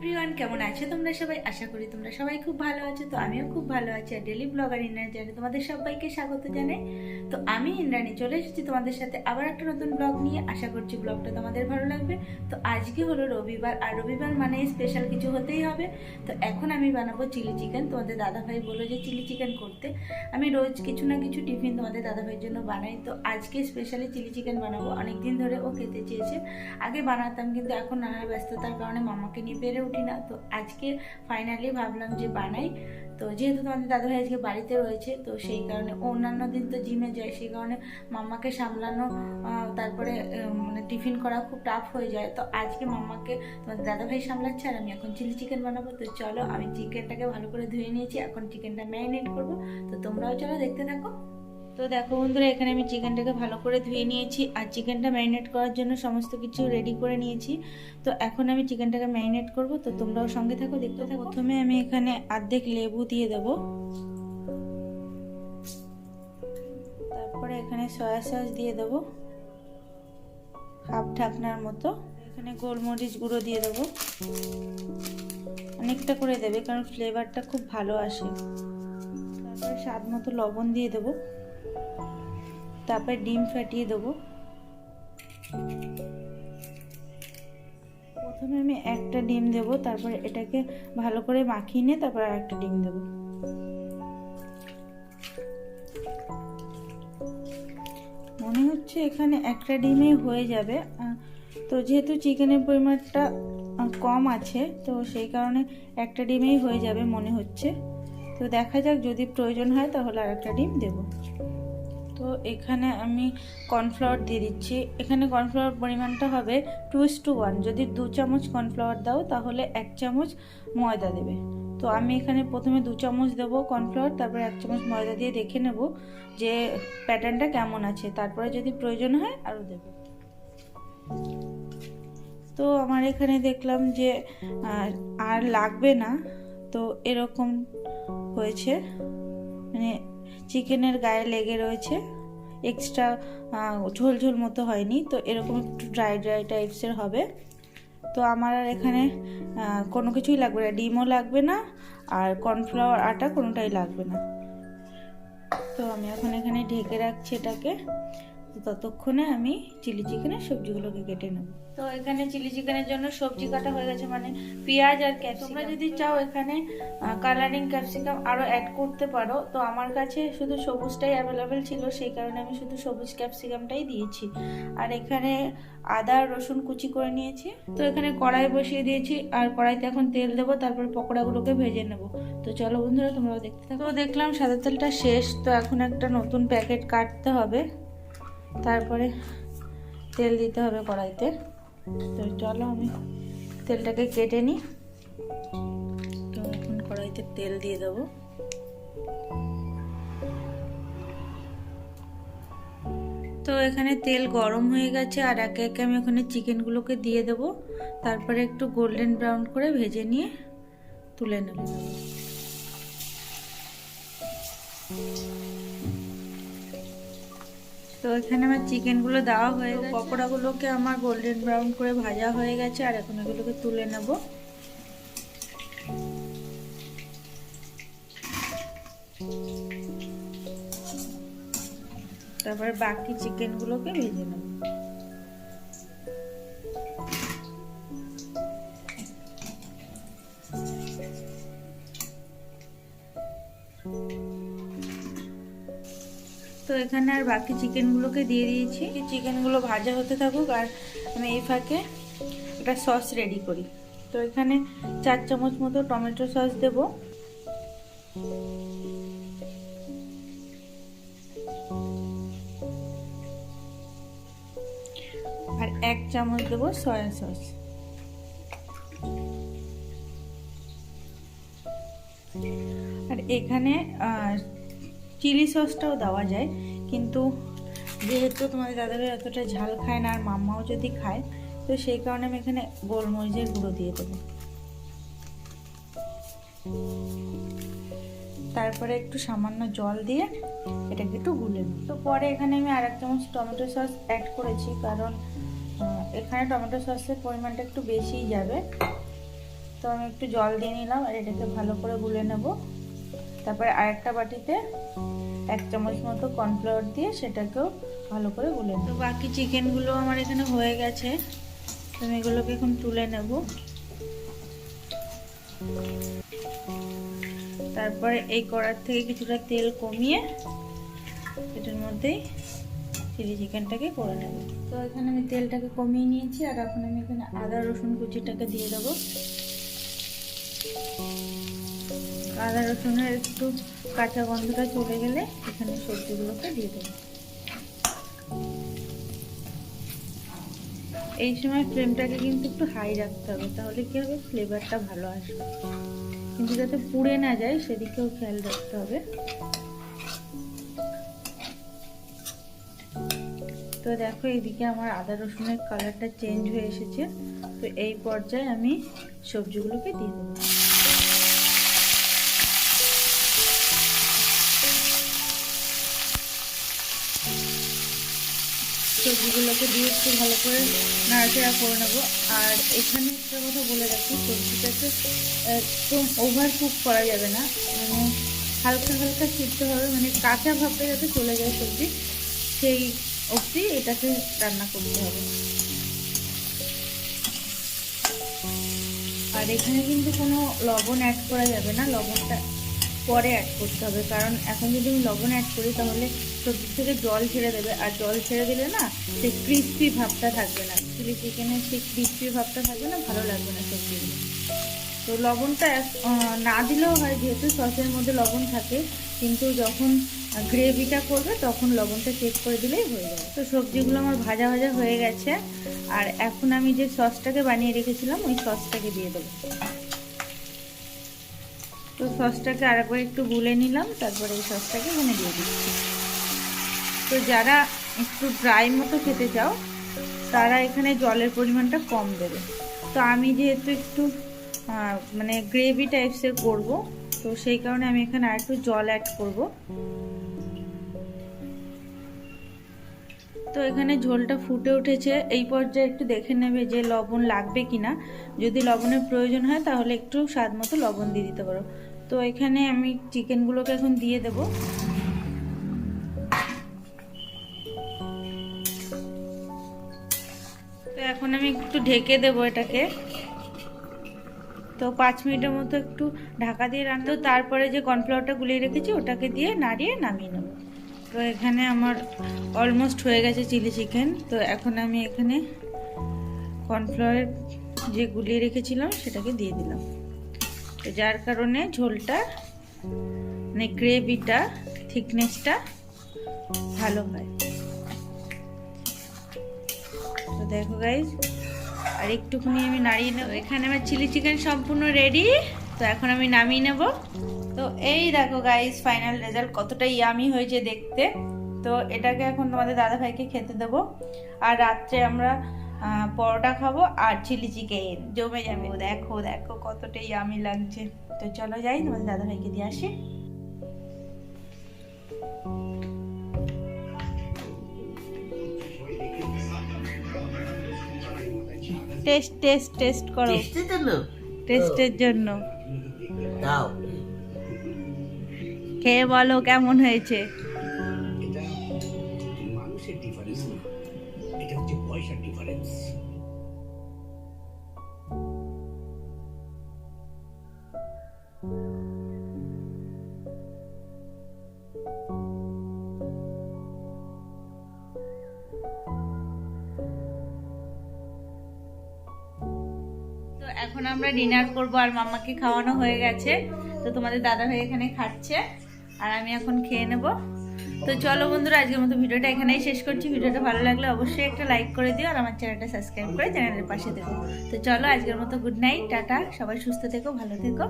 Everyone, কেমন আছো তোমরা সবাই? আশা করি তোমরা সবাই খুব ভালো আছো। তো আমিও খুব ভালো আছি। আর ডেলি ব্লগার ইন্দ্রাণী চ্যানেলে তোমাদের সবাইকে স্বাগত জানাই। তো আমি ইন্দ্রাণী চলে এসেছি তোমাদের সাথে আবার একটা নতুন ব্লগ নিয়ে। আশা করছি ব্লগটা তোমাদের ভালো লাগবে। তো আজকে হলো রবিবার, আর রবিবার মানে স্পেশাল কিছু হতেই হবে। তো এখন আমি বানাবো চিলি চিকেন। তোমাদের দাদাভাই বললো যে চিলি চিকেন করতে। আমি রোজ কিছু না কিছু টিফিন তোমাদের দাদাভাইয়ের জন্য বানাই। তো আজকে স্পেশালি চিলি চিকেন বানাবো। অনেকদিন ধরে ও খেতে চেয়েছে। আগে বানাতাম, কিন্তু এখন নানা ব্যস্ততার কারণে মামাকে নিয়ে পেরে উঠি না। তো আজকে ফাইনালি ভাবলাম যে বানাই। তো যেহেতু তোমাদের দাদাভাই আজকে বাড়িতে রয়েছে, তো সেই কারণে অন্যান্য দিন তো জিমে যায়, সেই কারণে মাম্মাকে সামলানো, তারপরে মানে টিফিন করা খুব টাফ হয়ে যায়। তো আজকে মাম্মাকে তোমাদের দাদাভাই সামলাচ্ছে, আর আমি এখন চিলি চিকেন বানাবো। তো চলো, আমি চিকেনটাকে ভালো করে ধুয়ে নিয়েছি, এখন চিকেনটা ম্যারিনেট করবো। তো তোমরাও চলো দেখতে থাকো। তো দেখো বন্ধুরা, এখানে আমি চিকেনটাকে ভালো করে ধুয়ে নিয়েছি, আর চিকেনটা ম্যারিনেট করার জন্য সমস্ত কিছু রেডি করে নিয়েছি। তো এখন আমি চিকেনটাকে ম্যারিনেট করব। তো তোমরাও সঙ্গে থাকো, দেখতে থাকো। প্রথমে আমি এখানে অর্ধেক লেবু দিয়ে দেব, তারপরে এখানে সয়া সস দিয়ে দেব হাফ ঢাকনার মতো। এখানে গোলমরিচ গুঁড়ো দিয়ে দেবো, অনেকটা করে দেবে কারণ ফ্লেভারটা খুব ভালো আসে। তারপরে স্বাদ মতো লবণ দিয়ে দেবো, তারপরে ডিম ফাটিয়ে দেবো। প্রথমে আমি একটা ডিম দেব, তারপরে এটাকে ভালো করে মাখিয়ে নিয়ে তারপর আর একটা ডিম দেব। মনে হচ্ছে এখানে একটা ডিমে হয়ে যাবে। তো যেহেতু চিকেনের পরিমাণটা কম আছে, তো সেই কারণে একটা ডিমেই হয়ে যাবে মনে হচ্ছে। তো দেখা যাক, যদি প্রয়োজন হয় তাহলে আর একটা ডিম দেবো। তো এখানে আমি কর্নফ্লাওয়ার দিয়ে দিচ্ছি। এখানে কর্নফ্লাওয়ার পরিমাণটা হবে 2:1। যদি 2 চামচ কর্নফ্লাওয়ার দাও তাহলে 1 চামচ ময়দা দেবে। তো আমি এখানে প্রথমে 2 চামচ দেবো কর্নফ্লাওয়ার, তারপরে 1 চামচ ময়দা দিয়ে দেখে নেব যে প্যাটার্নটা কেমন আছে, তারপরে যদি প্রয়োজন হয় আরও দেবো। তো আমার এখানে দেখলাম যে আর লাগবে না। তো এরকম হয়েছে, মানে চিকেনের গায়ে লেগে রয়েছে, এক্সট্রা ঝোল ঝোল মতো হয়নি। তো এরকম একটু ড্রাই ড্রাই টাইপসের হবে। তো আমার আর এখানে কোনো কিছুই লাগবে না, ডিমও লাগবে না, আর কর্নফ্লাওয়ার আটা কোনোটাই লাগবে না। তো আমি এখন এখানে ঢেকে রাখছি এটাকে। ততক্ষণে আমি চিলি চিকেনের সবজিগুলোকে কেটে নেব। তো এখানে চিলি চিকেনের জন্য সবজি কাটা হয়ে গেছে, মানে পেঁয়াজ আর ক্যাপসিকাম। তোমরা যদি চাও এখানে কালারিং ক্যাপসিকাম আরও অ্যাড করতে পারো। তো আমার কাছে শুধু সবুজটাই অ্যাভেলেবেল ছিল, সেই কারণে আমি শুধু সবুজ ক্যাপসিকামটাই দিয়েছি। আর এখানে আদা রসুন কুচি করে নিয়েছি। তো এখানে কড়াই বসিয়ে দিয়েছি, আর কড়াইতে এখন তেল দেবো, তারপর পকোড়াগুলোকে ভেজে নেব। তো চলো বন্ধুরা, তোমরাও দেখতে থাকো। তো দেখলাম সাদা তেলটা শেষ, তো এখন একটা নতুন প্যাকেট কাটতে হবে, তারপরে তেল দিতে হবে কড়াইতে। তো চলো আমি তেলটাকে কেটে নিই। তো এখন কড়াইতে তেল দিয়ে দেবো। তো এখানে তেল গরম হয়ে গেছে, আর একে একে আমি ওখানে চিকেনগুলোকে দিয়ে দেবো, তারপরে একটু গোল্ডেন ব্রাউন করে ভেজে নিয়ে তুলে নেব। তো এখানে আমার চিকেনগুলো দেওয়া হয়ে গেছে, পকোড়াগুলোকে আমার গোল্ডেন ব্রাউন করে ভাজা হয়ে গেছে, আর এখন এগুলোকে তুলে নেব। তারপরে বাকি চিকেনগুলোকে ভেজে নেব। তো এখানে আর বাকি চিকেনগুলোকে দিয়ে দিয়েছি। চিকেনগুলো ভাজা হতে থাকুক, আর আমি এই ফাঁকে একটা সস রেডি করি। তো এখানে 4 চামচ মতো টমেটো সস দেব, আর 1 চামচ দেবো সয়া সস। আর এখানে চিলি সসটাও দেওয়া যায়, কিন্তু যেহেতু তোমাদের দাদাভাই অতটা ঝাল খায় না, আর মাম্মাও যদি খায়, তো সেই কারণে আমি এখানে গোলমরিচের গুঁড়ো দিয়ে দেবো। তারপরে একটু সামান্য জল দিয়ে এটাকে একটু গুলে নিই। তো পরে এখানে আমি আর 1 চামচ টমেটো সস অ্যাড করেছি, কারণ এখানে টমেটো সসের পরিমাণটা একটু বেশিই যাবে। তো আমি একটু জল দিয়ে নিলাম আর এটাকে ভালো করে গুলে নেব। তারপরে আরেকটা বাটিতে 1 চামচ মতো কর্নফ্লাওয়ার দিয়ে সেটাকেও ভালো করে গুলে নেব। তো বাকি চিকেনগুলো আমার এখানে হয়ে গেছে, তো আমি এগুলোকে এখন তুলে নেব। তারপরে এই কড়ার থেকে কিছুটা তেল কমিয়ে এটার মধ্যেই চিলি চিকেনটাকে করে নেব। তো এখানে আমি তেলটাকে কমিয়ে নিয়েছি আর এখন আমি এখানে আদা রসুন কুচিটাকে দিয়ে দেবো। আদা রসুনের একটু কাঁচা গন্ধটা চলে গেলে এখানে সবজিগুলোকে দিয়ে দেবো। এই সময় ফ্লেমটাকে কিন্তু একটু হাই রাখতে হবে, তাহলে কি হবে ফ্লেভারটা ভালো আসবে, কিন্তু যাতে পুড়ে না যায় সেদিকেও খেয়াল রাখতে হবে। তো দেখো এইদিকে আমার আদা রসুনের কালারটা চেঞ্জ হয়ে এসেছে। তো এই পর্যায়ে আমি সবজিগুলোকে দিয়ে দেবো। সবজিগুলোকে দিয়ে একটু ভালো করে নাড়াচাড়া করে নেবো। আর এখানে একটা কথা বলে রাখি, সবজিটাকে একদম ওভার কুক করা যাবে না, মানে হালকা হালকা সিদ্ধ হবে, মানে কাঁচা ভাবটা যাতে চলে যায় সবজি, সেই অবধি এটাকে রান্না করতে হবে। আর এখানে কিন্তু কোনো লবণ অ্যাড করা যাবে না, লবণটা পরে অ্যাড করতে হবে, কারণ এখন যদি আমি লবণ অ্যাড করি তাহলে সবজি থেকে জল ছেড়ে দেবে, আর জল ছেড়ে দিলে না সেই ক্রিস্পি ভাবটা থাকবে না, চিলি চিকেনের সেই ক্রিস্পি ভাবটা থাকবে না, ভালো লাগবে না সবজিগুলো। তো লবণটা না দিলেও হয়, যেহেতু সসের মধ্যে লবণ থাকে, কিন্তু যখন গ্রেভিটা করবে তখন লবণটা চেক করে দিলেই হয়ে যাবে। তো সবজিগুলো আমার ভাজা ভাজা হয়ে গেছে, আর এখন আমি যে সসটাকে বানিয়ে রেখেছিলাম ওই সসটাকে দিয়ে দেবো। তো সসটাকে আরেকবার একটু গুলে নিলাম, তারপরে এই সসটাকে এখানে দিয়ে দিচ্ছি। তো যারা একটু ড্রাই মতো খেতে চাও তারা এখানে জলের পরিমাণটা কম দেবে। তো আমি যেহেতু একটু মানে গ্রেভি টাইপসের করব, তো সেই কারণে আমি এখানে আর একটু জল অ্যাড করব। তো এখানে ঝোলটা ফুটে উঠেছে, এই পর্যায়ে একটু দেখে নেবে যে লবণ লাগবে কিনা, যদি লবণের প্রয়োজন হয় তাহলে একটু স্বাদ মতো লবণ দিয়ে দিতে পারো। তো এখানে আমি চিকেনগুলোকে এখন দিয়ে দেব। তো এখন আমি একটু ঢেকে দেব এটাকে। তো 5 মিনিটের মতো একটু ঢাকা দিয়ে রান্না। তো তারপরে যে কর্নফ্লাওয়ারটা গুলিয়ে রেখেছি ওটাকে দিয়ে নাড়িয়ে নামিয়ে নেব। তো এখানে আমার অলমোস্ট হয়ে গেছে চিলি চিকেন। তো এখন আমি এখানে কর্নফ্লাওয়ার যে গুলিয়ে রেখেছিলাম সেটাকে দিয়ে দিলাম, তো যার কারণে ঝোলটা মানে গ্রেভিটা থিকনেসটা ভালো হয়। তো দেখো গাইজ, আর একটুখানি আমি নাড়িয়ে নেব। এখানে আমার চিলি চিকেন সম্পূর্ণ রেডি। তো এখন আমি নামিয়ে নেব। তো এই দেখো গাইজ ফাইনাল রেজাল্ট কতটা ইয়ামি হয়েছে দেখতে। তো এটাকে এখন তোমাদের দাদাভাইকে খেতে দেবো, আর রাত্রে আমরা পরোটা খাবো আর চিলি চিকেন জমে যাবে। দেখো দেখো কতটা ইয়ামি লাগছে। তো চলো যাই, তোমাদের দাদাভাইকে দিয়ে আসি। টেস্ট টেস্ট টেস্ট করো, টেস্টের জন্য দাও, খেয়ে বলো কেমন হয়েছে। মানুষের ডিফারেন্স না, এটা হচ্ছে পয়সার ডিফারেন্স। তো এখন আমরা ডিনার করব, আর মাম্মাকে খাওয়ানো হয়ে গেছে। তো তোমাদের দাদা ভাই এখানে খাচ্ছে আর আমি এখন খেয়ে নেব। তো চলো বন্ধুরা, আজকের মতো ভিডিওটা এখানেই শেষ করছি। ভিডিওটা ভালো লাগলে অবশ্যই একটা লাইক করে দিও, আর আমার চ্যানেলটা সাবস্ক্রাইব করে চ্যানেলের পাশে থেকো। তো চলো আজকের মতো গুড নাইট, টাটা, সবাই সুস্থ থেকো, ভালো থেকো।